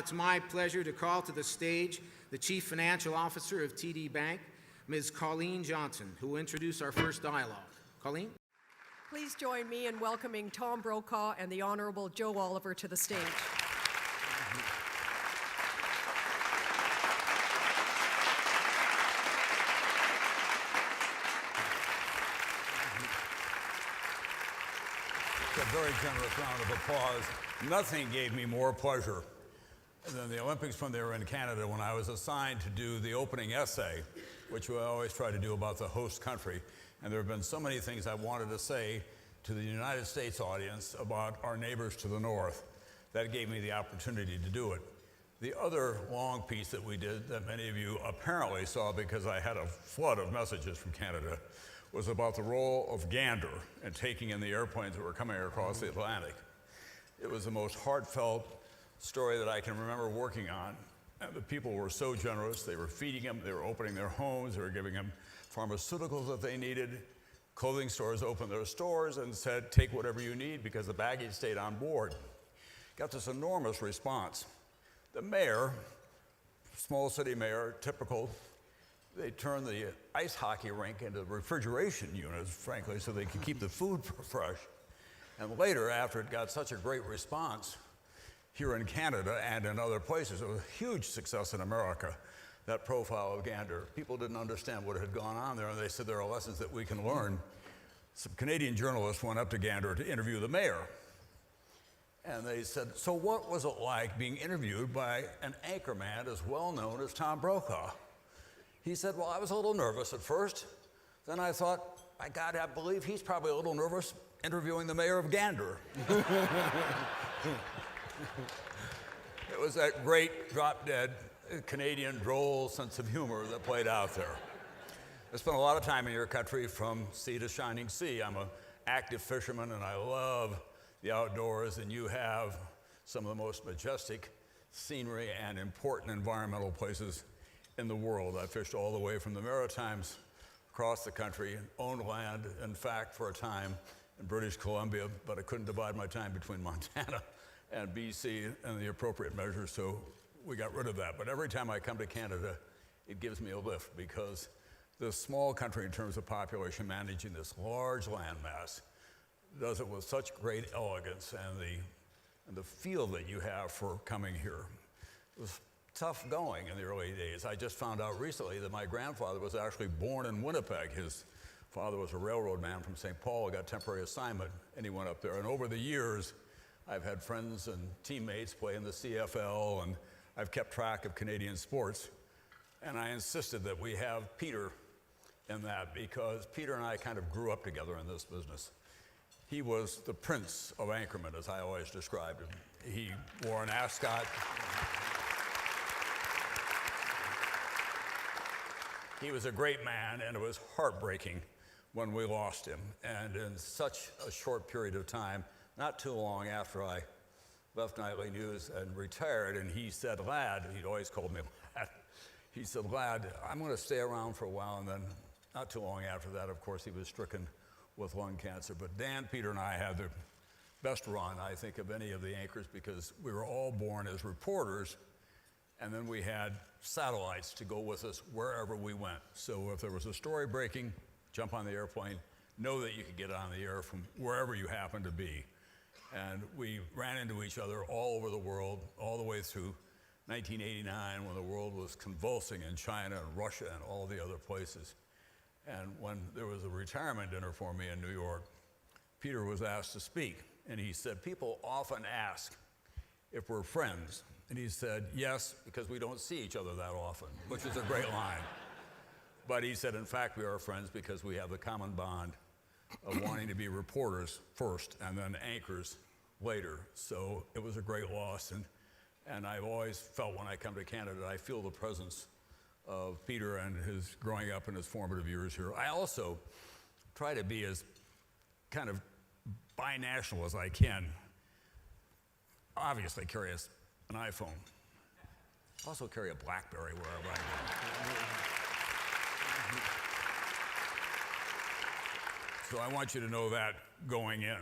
It's my pleasure to call to the stage the Chief Financial Officer of TD Bank, Ms. Colleen Johnson, who will introduce our first dialogue. Colleen? Please join me in welcoming Tom Brokaw and the Honourable Joe Oliver to the stage. A very generous round of applause. Nothing gave me more pleasure than the Olympics when they were in Canada, when I was assigned to do the opening essay, which I always try to do about the host country. And there have been so many things I wanted to say to the United States audience about our neighbors to the north. That gave me the opportunity to do it. The other long piece that we did, that many of you apparently saw because I had a flood of messages from Canada, was about the role of gander in taking in the airplanes that were coming across the Atlantic. It was the most heartfelt story that I can remember working on. And the people were so generous. They were feeding them, they were opening their homes, they were giving them pharmaceuticals that they needed. Clothing stores opened their stores and said, take whatever you need because the baggage stayed on board. Got this enormous response. The mayor, small city mayor, typical, they turned the ice hockey rink into refrigeration units, frankly, so they could keep the food fresh. And later, after it got such a great response here in Canada and in other places, it was a huge success in America, that profile of gander. People didn't understand what had gone on there, and they said there are lessons that we can learn. Some Canadian journalists went up to Gander to interview the mayor. And they said, so what was it like being interviewed by an anchorman as well known as Tom Brokaw? He said, well, I was a little nervous at first. Then I thought, by God, I believe he's probably a little nervous interviewing the mayor of Gander. It was that great drop-dead Canadian droll sense of humor that played out there. I spent a lot of time in your country from sea to shining sea. I'm an active fisherman and I love the outdoors, and you have some of the most majestic scenery and important environmental places in the world. I fished all the way from the Maritimes across the country, owned land, in fact, for a time in British Columbia, but I couldn't divide my time between Montana and BC and the appropriate measures, so we got rid of that. But every time I come to Canada, it gives me a lift because this small country in terms of population managing this large landmass does it with such great elegance, and the feel that you have for coming here. It was tough going in the early days. I just found out recently that my grandfather was actually born in Winnipeg. His father was a railroad man from St. Paul, got temporary assignment, and he went up there. And over the years, I've had friends and teammates play in the CFL, and I've kept track of Canadian sports. And I insisted that we have Peter in that because Peter and I kind of grew up together in this business. He was the prince of anchormen, as I always described him. He wore an ascot. He was a great man, and it was heartbreaking when we lost him. And in such a short period of time, not too long after I left Nightly News and retired, and he said, lad, he'd always called me lad, he said, lad, I'm going to stay around for a while. And then not too long after that, of course, he was stricken with lung cancer. But Dan, Peter, and I had the best run, I think, of any of the anchors because we were all born as reporters, and then we had satellites to go with us wherever we went. So if there was a story breaking, jump on the airplane, know that you could get on the air from wherever you happen to be. And we ran into each other all over the world, all the way through 1989 when the world was convulsing in China and Russia and all the other places. And when there was a retirement dinner for me in New York, Peter was asked to speak. And he said, people often ask if we're friends. And he said, yes, because we don't see each other that often, which is a great line. But he said, in fact, we are friends because we have the common bond of wanting to be reporters first and then anchors later. So it was a great loss. And I've always felt when I come to Canada, I feel the presence of Peter and his growing up in his formative years here. I also try to be as kind of binational as I can. Obviously carry an iPhone. Also carry a BlackBerry wherever I go. So I want you to know that going in.